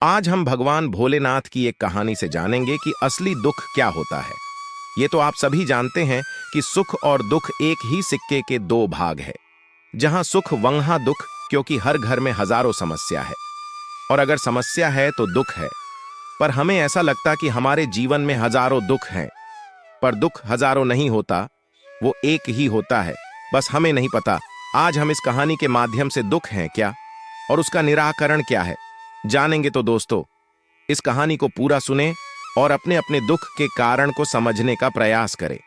आज हम भगवान भोलेनाथ की एक कहानी से जानेंगे कि असली दुख क्या होता है। ये तो आप सभी जानते हैं कि सुख और दुख एक ही सिक्के के दो भाग है। जहां सुख वहां दुख, क्योंकि हर घर में हजारों समस्या है और अगर समस्या है तो दुख है। पर हमें ऐसा लगता कि हमारे जीवन में हजारों दुख हैं, पर दुख हजारों नहीं होता, वो एक ही होता है, बस हमें नहीं पता। आज हम इस कहानी के माध्यम से दुख हैं क्या और उसका निराकरण क्या है जानेंगे। तो दोस्तों, इस कहानी को पूरा सुने और अपने अपने दुख के कारण को समझने का प्रयास करें।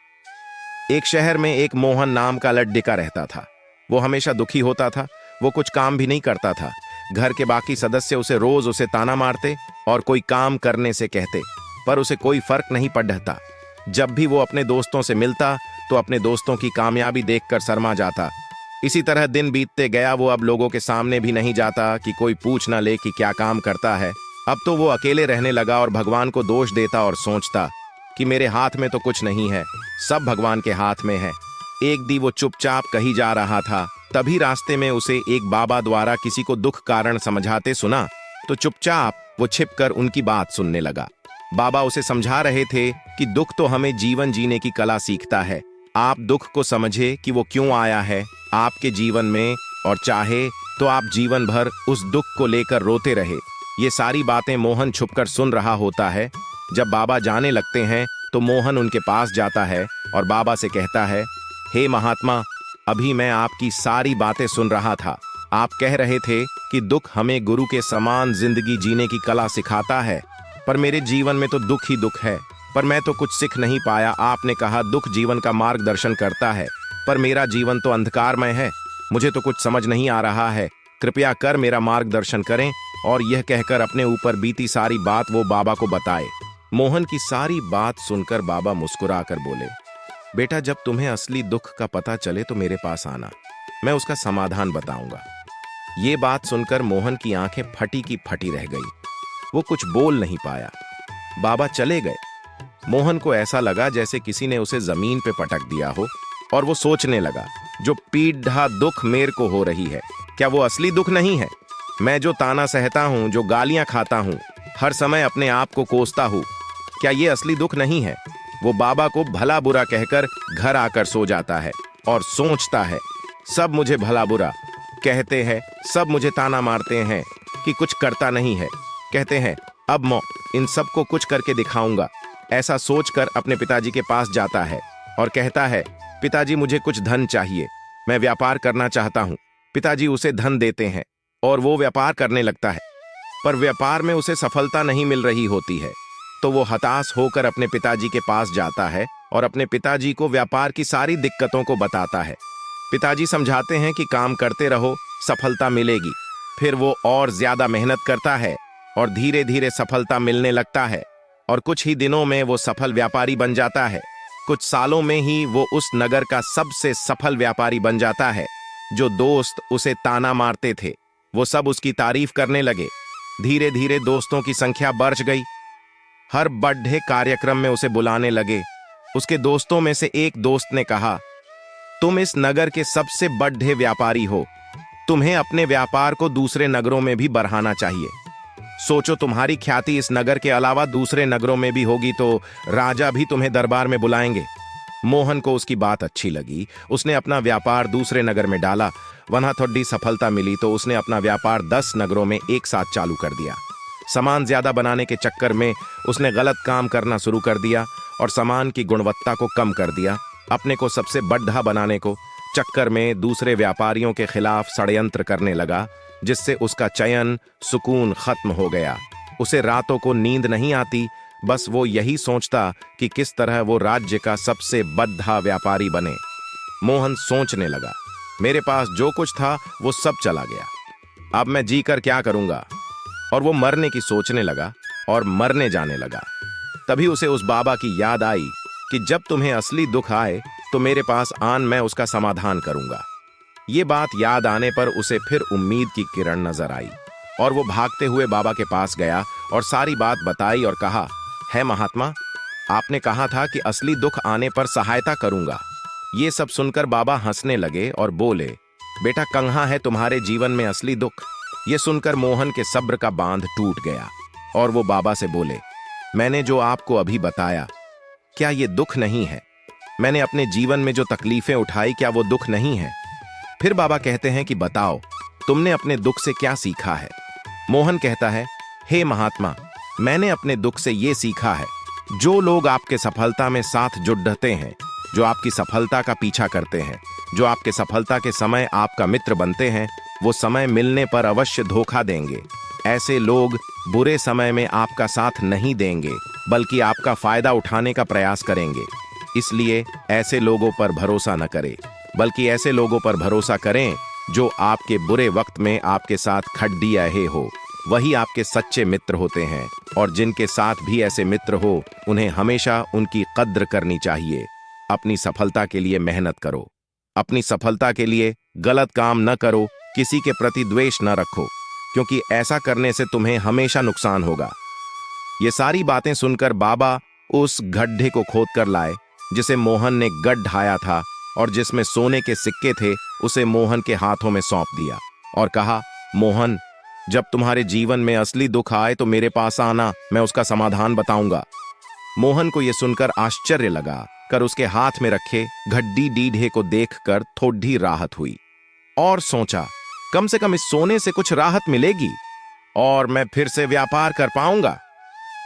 एक शहर में एक मोहन नाम का लड्डिका रहता था। वो हमेशा दुखी होता था। वो कुछ काम भी नहीं करता था। घर के बाकी सदस्य उसे ताना मारते और कोई काम करने से कहते, पर उसे कोई फर्क नहीं पड़ता। जब भी वो अपने दोस्तों से मिलता तो अपने दोस्तों की कामयाबी देखकर शर्मा जाता। इसी तरह दिन बीतते गया। वो अब लोगों के सामने भी नहीं जाता कि कोई पूछ ना ले कि क्या काम करता है। अब तो वो अकेले रहने लगा और भगवान को दोष देता और सोचता कि मेरे हाथ में तो कुछ नहीं है, सब भगवान के हाथ में है। एक दिन वो चुपचाप कहीं जा रहा था, तभी रास्ते में उसे एक बाबा द्वारा किसी को दुख कारण समझाते सुना। तो चुपचाप वो छिपकर उनकी बात सुनने लगा। बाबा उसे समझा रहे थे कि दुख तो हमें जीवन जीने की कला सीखता है। आप दुख को समझे कि वो क्यों आया है आपके जीवन में, और चाहे तो आप जीवन भर उस दुख को लेकर रोते रहे। ये सारी बातें मोहन छुपकर सुन रहा होता है। जब बाबा जाने लगते हैं तो मोहन उनके पास जाता है और बाबा से कहता है, हे महात्मा, अभी मैं आपकी सारी बातें सुन रहा था। आप कह रहे थे कि दुख हमें गुरु के समान जिंदगी जीने की कला सिखाता है, पर मेरे जीवन में तो दुख ही दुख है, पर मैं तो कुछ सीख नहीं पाया। आपने कहा दुख जीवन का मार्गदर्शन करता है, पर मेरा जीवन तो अंधकारमय है, मुझे तो कुछ समझ नहीं आ रहा है, कृपया कर मेरा मार्गदर्शन करें। और यह कहकर अपने ऊपर बीती सारी बात वो बाबा को बताए। मोहन की सारी बात सुनकर बाबा मुस्कुराकर बोले, बेटा, जब तुम्हें असली दुख का पता चले तो मेरे पास आना, मैं उसका समाधान बताऊंगा। ये बात सुनकर मोहन की आंखें फटी की फटी रह गई। वो कुछ बोल नहीं पाया। बाबा चले गए। मोहन को ऐसा लगा जैसे किसी ने उसे जमीन पे पटक दिया हो और वो सोचने लगा, जो पीड़ा दुख मेरे को हो रही है, क्या वो असली दुख नहीं है? मैं जो ताना सहता हूं, जो गालियां खाता हूं, हर समय अपने आप को कोसता हूं, क्या ये असली दुख नहीं है? वो बाबा को भला बुरा कहकर घर आकर सो जाता है और सोचता है, सब मुझे भला बुरा कहते हैं, सब मुझे ताना मारते हैं कि कुछ करता नहीं है। कहते हैं अब मैं इन सबको कुछ करके दिखाऊंगा। ऐसा सोचकर अपने पिताजी के पास जाता है और कहता है, पिताजी, मुझे कुछ धन चाहिए, मैं व्यापार करना चाहता हूं। पिताजी उसे धन देते हैं और वो व्यापार करने लगता है, पर व्यापार में उसे सफलता नहीं मिल रही होती है। तो वो हताश होकर अपने पिताजी के पास जाता है और अपने पिताजी को व्यापार की सारी दिक्कतों को बताता है। पिताजी समझाते हैं कि काम करते रहो, सफलता मिलेगी। फिर वो और ज्यादा मेहनत करता है और धीरे धीरे सफलता मिलने लगता है और कुछ ही दिनों में वो सफल व्यापारी बन जाता है। कुछ सालों में ही वो उस नगर का सबसे सफल व्यापारी बन जाता है। जो दोस्त उसे ताना मारते थे, वो सब उसकी तारीफ करने लगे। धीरे धीरे दोस्तों की संख्या बढ़ गई। हर बर्थडे कार्यक्रम में उसे बुलाने लगे। उसके दोस्तों में से एक दोस्त ने कहा, तुम इस नगर के सबसे बड़े व्यापारी हो, तुम्हें अपने व्यापार को दूसरे नगरों में भी बढ़ाना चाहिए। सोचो, तुम्हारी ख्याति इस नगर के अलावा दूसरे नगरों में भी होगी तो राजा भी तुम्हें दरबार में बुलाएंगे। मोहन को उसकी बात अच्छी लगी। उसने अपना व्यापार दूसरे नगर में डाला। वहां थोड़ी सफलता मिली तो उसने अपना व्यापार 10 नगरों में एक साथ चालू कर दिया। सामान ज्यादा बनाने के चक्कर में उसने गलत काम करना शुरू कर दिया और सामान की गुणवत्ता को कम कर दिया। अपने को सबसे बड़ा बनाने को चक्कर में दूसरे व्यापारियों के खिलाफ षड्यंत्र करने लगा, जिससे उसका चयन सुकून खत्म हो गया। उसे रातों को नींद नहीं आती, बस वो यही सोचता कि किस तरह वो राज्य का सबसे बड़ा व्यापारी बने। मोहन सोचने लगा, मेरे पास जो कुछ था वो सब चला गया, अब मैं जीकर क्या करूंगा? और वो मरने की सोचने लगा और मरने जाने लगा। तभी उसे उस बाबा की याद आई कि जब तुम्हें असली दुख आए तो मेरे पास आन, मैं उसका समाधान करूंगा। ये बात याद आने पर उसे फिर उम्मीद की किरण नजर आई और वो भागते हुए बाबा के पास गया और सारी बात बताई और कहा, है महात्मा, आपने कहा था कि असली दुख आने पर सहायता करूंगा। ये सब सुनकर बाबा हंसने लगे और बोले, बेटा, कहाँ है तुम्हारे जीवन में असली दुख? ये सुनकर मोहन के सब्र का बांध टूट गया। और वो बाबा से बोले, मैंने जो आपको अभी बताया, क्या ये दुख नहीं है? मैंने अपने जीवन में जो तकलीफें उठाई, क्या वो दुख नहीं है? फिर बाबा कहते हैं कि बताओ, तुमने अपने दुख से क्या सीखा है? मोहन कहता है, हे महात्मा, मैंने अपने दुख से ये सीखा है, जो लोग आपके सफलता में साथ जुड़ते हैं, जो आपकी सफलता का पीछा करते हैं, जो आपके सफलता के समय आपका मित्र बनते हैं, वो समय मिलने पर अवश्य धोखा देंगे। ऐसे लोग बुरे समय में आपका साथ नहीं देंगे, बल्कि आपका फायदा उठाने का प्रयास करेंगे। इसलिए ऐसे लोगों पर भरोसा न करें, बल्कि ऐसे लोगों पर भरोसा करें जो आपके बुरे वक्त में आपके साथ खड्डी रहे हो। वही आपके सच्चे मित्र होते हैं, और जिनके साथ भी ऐसे मित्र हो, उन्हें हमेशा उनकी कद्र करनी चाहिए। अपनी सफलता के लिए मेहनत करो, अपनी सफलता के लिए गलत काम न करो, किसी के प्रति द्वेष न रखो, क्योंकि ऐसा करने से तुम्हें हमेशा नुकसान होगा। ये सारी बातें सुनकर बाबा उस गड्ढे को खोद कर लाए जिसे मोहन ने गड्ढाया था, और जिसमें सोने के सिक्के थे, उसे मोहन के हाथों में सौंप दिया और कहा, मोहन, जब तुम्हारे जीवन में असली दुख आए तो मेरे पास आना, मैं उसका समाधान बताऊंगा। मोहन को यह सुनकर आश्चर्य लगा, कर उसके हाथ में रखे गड्ढी डीढ़े को देखकर थोड़ी राहत हुई, और सोचा, कम से कम इस सोने से कुछ राहत मिलेगी और मैं फिर से व्यापार कर पाऊंगा।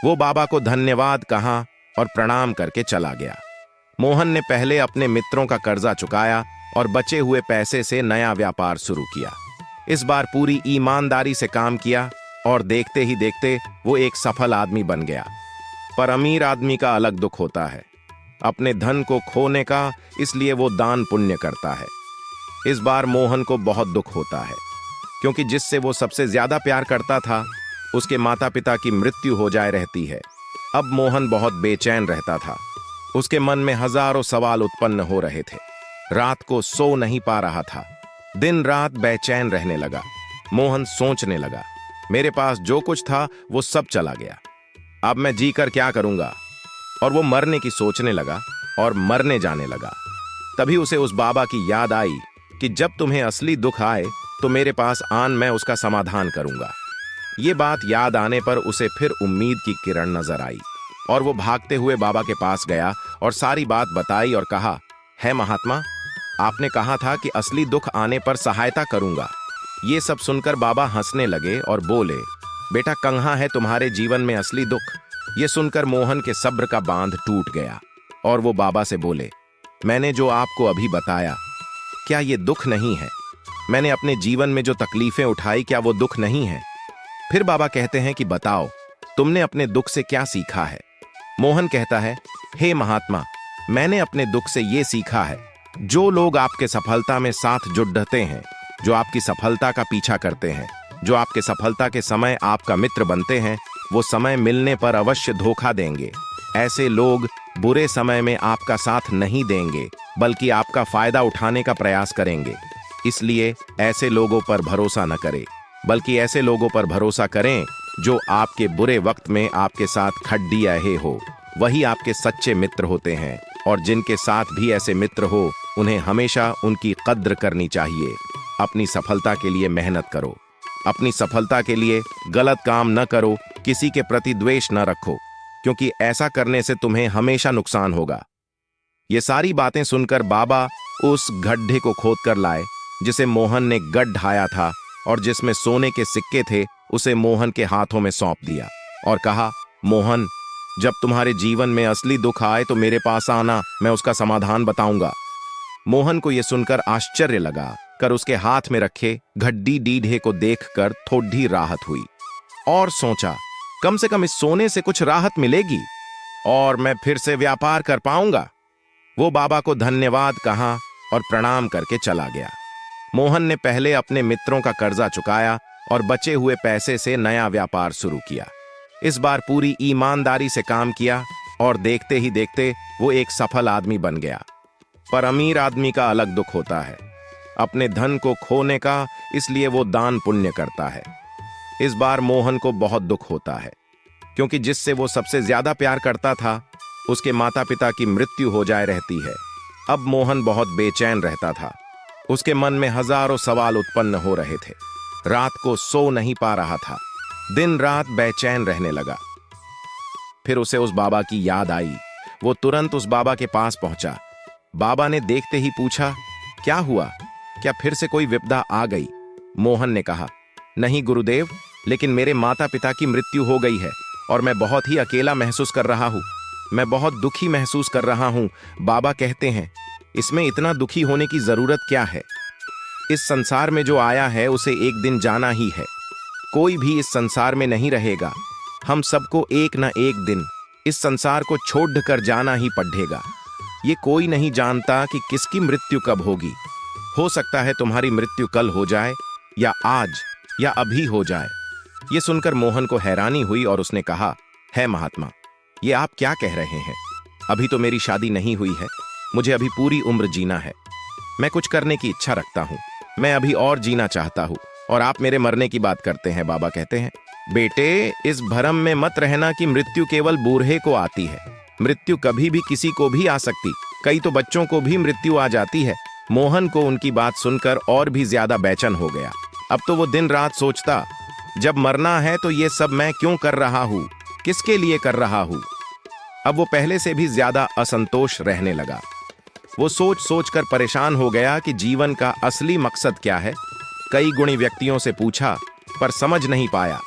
वो बाबा को धन्यवाद कहा और प्रणाम करके चला गया। मोहन ने पहले अपने मित्रों का कर्जा चुकाया और बचे हुए पैसे से नया व्यापार शुरू किया। इस बार पूरी ईमानदारी से काम किया और देखते ही देखते वो एक सफल आदमी बन गया। पर अमीर आदमी का अलग दुख होता है, अपने धन को खोने का, इसलिए वो दान पुण्य करता है। इस बार मोहन को बहुत दुख होता है, क्योंकि जिससे वो सबसे ज्यादा प्यार करता था, उसके माता पिता की मृत्यु हो जाए रहती है। अब मोहन बहुत बेचैन रहता था। उसके मन में हजारों सवाल उत्पन्न हो रहे थे। रात को सो नहीं पा रहा था, दिन रात बेचैन रहने लगा। मोहन सोचने लगा, मेरे पास जो कुछ था वो सब चला गया, अब मैं जी कर क्या करूंगा? और वो मरने की सोचने लगा और मरने जाने लगा। तभी उसे उस बाबा की याद आई कि जब तुम्हें असली दुख आए तो मेरे पास आन, मैं उसका समाधान करूंगा। ये बात याद आने पर उसे फिर उम्मीद की किरण नजर आई, और वो भागते हुए बाबा के पास गया और सारी बात बताई और कहा, है महात्मा, आपने कहा था कि असली दुख आने पर सहायता करूंगा। ये सब सुनकर बाबा हंसने लगे और बोले, बेटा, कहाँ है तुम्हारे जीवन में असली दुख? ये सुनकर मोहन के सब्र का बांध टूट गया और वो बाबा से बोले, मैंने जो आपको अभी बताया, क्या ये दुख नहीं है? मैंने अपने जीवन में जो तकलीफें उठाई, क्या वो दुख नहीं है? फिर बाबा कहते हैं कि बताओ, तुमने अपने दुख से क्या सीखा है? मोहन कहता है, हे महात्मा, मैंने अपने दुख से ये सीखा है, जो लोग आपके सफलता में साथ जुड़ते हैं, जो आपकी सफलता का पीछा करते हैं, जो आपके सफलता के समय आपका मित्र बनते हैं, वो समय मिलने पर अवश्य धोखा देंगे। ऐसे लोग बुरे समय में आपका साथ नहीं देंगे, बल्कि आपका फायदा उठाने का प्रयास करेंगे। इसलिए ऐसे लोगों पर भरोसा न करें, बल्कि ऐसे लोगों पर भरोसा करें जो आपके बुरे वक्त में आपके साथ खड्डी रहे हो। वही आपके सच्चे मित्र होते हैं, और जिनके साथ भी ऐसे मित्र हो, उन्हें हमेशा उनकी कद्र करनी चाहिए। अपनी सफलता के लिए मेहनत करो, अपनी सफलता के लिए गलत काम न करो, किसी के प्रति द्वेष न रखो, क्योंकि ऐसा करने से तुम्हें हमेशा नुकसान होगा। ये सारी बातें सुनकर बाबा उस गड्ढे को खोद कर लाए जिसे मोहन ने गड्ढाया था, और जिसमें सोने के सिक्के थे, उसे मोहन के हाथों में सौंप दिया और कहा, मोहन, जब तुम्हारे जीवन में असली दुख आए तो मेरे पास आना, मैं उसका समाधान बताऊंगा। मोहन को यह सुनकर आश्चर्य लगा, कर उसके हाथ में रखे गड्ढी डीढ़े को देखकर थोड़ी राहत हुई, और सोचा, कम से कम इस सोने से कुछ राहत मिलेगी और मैं फिर से व्यापार कर पाऊंगा। वो बाबा को धन्यवाद कहा और प्रणाम करके चला गया। मोहन ने पहले अपने मित्रों का कर्जा चुकाया और बचे हुए पैसे से नया व्यापार शुरू किया। इस बार पूरी ईमानदारी से काम किया और देखते ही देखते वो एक सफल आदमी बन गया। पर अमीर आदमी का अलग दुख होता है, अपने धन को खोने का, इसलिए वो दान पुण्य करता है। इस बार मोहन को बहुत दुख होता है, क्योंकि जिससे वो सबसे ज्यादा प्यार करता था, उसके माता पिता की मृत्यु हो जाए रहती है। अब मोहन बहुत बेचैन रहता था। उसके मन में हजारों सवाल उत्पन्न हो रहे थे। रात को सो नहीं पा रहा था, दिन रात बेचैन रहने लगा। फिर उसे उस बाबा की याद आई। वो तुरंत उस बाबा के पास पहुंचा। बाबा ने देखते ही पूछा, क्या हुआ? क्या फिर से कोई विपदा आ गई? मोहन ने कहा, नहीं गुरुदेव, लेकिन मेरे माता पिता की मृत्यु हो गई है और मैं बहुत ही अकेला महसूस कर रहा हूं। मैं बहुत दुखी महसूस कर रहा हूं। बाबा कहते हैं, इसमें इतना दुखी होने की जरूरत क्या है? इस संसार में जो आया है उसे एक दिन जाना ही है। कोई भी इस संसार में नहीं रहेगा। हम सबको एक न एक दिन इस संसार को छोड़ कर जाना ही पड़ेगा। ये कोई नहीं जानता कि किसकी मृत्यु कब होगी। हो सकता है तुम्हारी मृत्यु कल हो जाए, या आज, या अभी हो जाए। ये सुनकर मोहन को हैरानी हुई और उसने कहा, है महात्मा, ये आप क्या कह रहे हैं? अभी तो मेरी शादी नहीं हुई है। मुझे अभी पूरी उम्र जीना है। मैं कुछ करने की इच्छा रखता हूँ। मैं अभी और जीना चाहता हूँ और आप मेरे मरने की बात करते हैं। बाबा कहते हैं, बेटे, इस भ्रम में मत रहना कि मृत्यु केवल बूढ़े को आती है। मृत्यु कभी भी किसी को भी आ सकती। कई तो बच्चों को भी मृत्यु आ जाती है। मोहन को उनकी बात सुनकर और भी ज्यादा बेचैन हो गया। अब तो वो दिन रात सोचता, जब मरना है तो ये सब मैं क्यों कर रहा हूँ? किसके लिए कर रहा हूँ? अब वो पहले से भी ज्यादा असंतोष रहने लगा। वो सोच सोच कर परेशान हो गया कि जीवन का असली मकसद क्या है। कई गुणी व्यक्तियों से पूछा पर समझ नहीं पाया,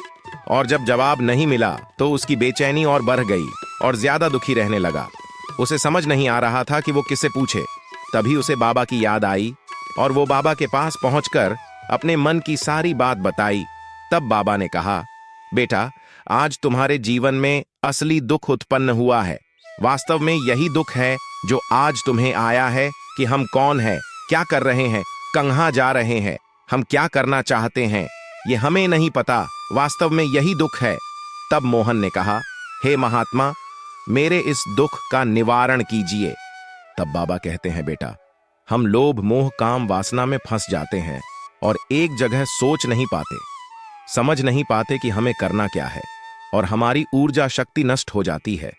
और जब जवाब नहीं मिला तो उसकी बेचैनी और बढ़ गई और ज्यादा दुखी रहने लगा। उसे समझ नहीं आ रहा था कि वो किससे पूछे। तभी उसे बाबा की याद आई और वो बाबा के पास पहुंचकर अपने मन की सारी बात बताई। तब बाबा ने कहा, बेटा, आज तुम्हारे जीवन में असली दुख उत्पन्न हुआ है। वास्तव में यही दुख है जो आज तुम्हें आया है कि हम कौन हैं, क्या कर रहे हैं, कहां जा रहे हैं, हम क्या करना चाहते हैं, ये हमें नहीं पता। वास्तव में यही दुख है। तब मोहन ने कहा, हे महात्मा, मेरे इस दुख का निवारण कीजिए। तब बाबा कहते हैं, बेटा, हम लोभ मोह काम वासना में फंस जाते हैं और एक जगह सोच नहीं पाते, समझ नहीं पाते कि हमें करना क्या है, और हमारी ऊर्जा शक्ति नष्ट हो जाती है।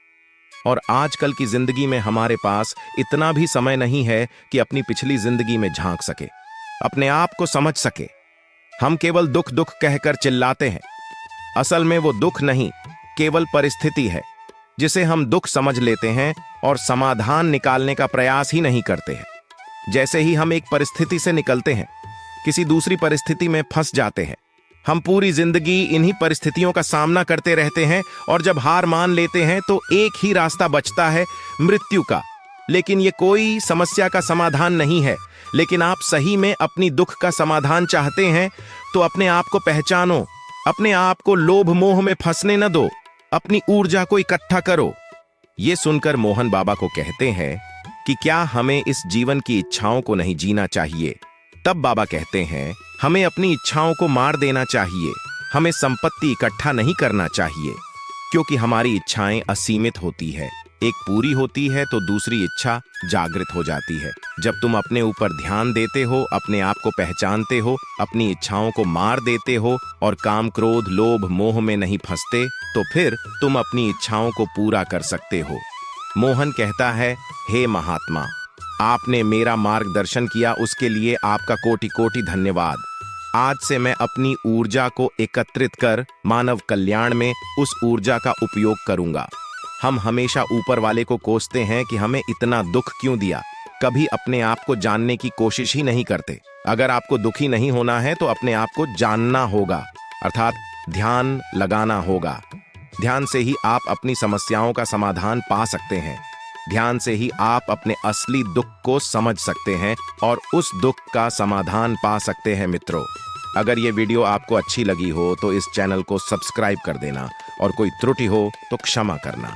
और आजकल की जिंदगी में हमारे पास इतना भी समय नहीं है कि अपनी पिछली जिंदगी में झांक सके, अपने आप को समझ सके। हम केवल दुख दुख कहकर चिल्लाते हैं। असल में वो दुख नहीं, केवल परिस्थिति है जिसे हम दुख समझ लेते हैं और समाधान निकालने का प्रयास ही नहीं करते हैं। जैसे ही हम एक परिस्थिति से निकलते हैं, किसी दूसरी परिस्थिति में फंस जाते हैं। हम पूरी जिंदगी इन्हीं परिस्थितियों का सामना करते रहते हैं और जब हार मान लेते हैं तो एक ही रास्ता बचता है, मृत्यु का। लेकिन ये कोई समस्या का समाधान नहीं है। लेकिन आप सही में अपनी दुख का समाधान चाहते हैं तो अपने आप को पहचानो, अपने आप को लोभ मोह में फंसने न दो, अपनी ऊर्जा को इकट्ठा करो। ये सुनकर मोहन बाबा को कहते हैं कि क्या हमें इस जीवन की इच्छाओं को नहीं जीना चाहिए? तब बाबा कहते हैं, हमें अपनी इच्छाओं को मार देना चाहिए। हमें संपत्ति इकट्ठा नहीं करना चाहिए, क्योंकि हमारी इच्छाएं असीमित होती है। एक पूरी होती है तो दूसरी इच्छा जागृत हो जाती है। जब तुम अपने ऊपर ध्यान देते हो, अपने आप को पहचानते हो, अपनी इच्छाओं को मार देते हो और काम क्रोध लोभ मोह में नहीं फंसते, तो फिर तुम अपनी इच्छाओं को पूरा कर सकते हो। मोहन कहता है, हे महात्मा, आपने मेरा मार्गदर्शन किया, उसके लिए आपका कोटि कोटि धन्यवाद। आज से मैं अपनी ऊर्जा को एकत्रित कर मानव कल्याण में उस ऊर्जा का उपयोग करूंगा। हम हमेशा ऊपर वाले को कोसते हैं कि हमें इतना दुख क्यों दिया, कभी अपने आप को जानने की कोशिश ही नहीं करते। अगर आपको दुखी नहीं होना है तो अपने आप को जानना होगा, अर्थात ध्यान लगाना होगा। ध्यान से ही आप अपनी समस्याओं का समाधान पा सकते हैं। ध्यान से ही आप अपने असली दुख को समझ सकते हैं और उस दुख का समाधान पा सकते हैं। मित्रों, अगर ये वीडियो आपको अच्छी लगी हो तो इस चैनल को सब्सक्राइब कर देना और कोई त्रुटि हो तो क्षमा करना।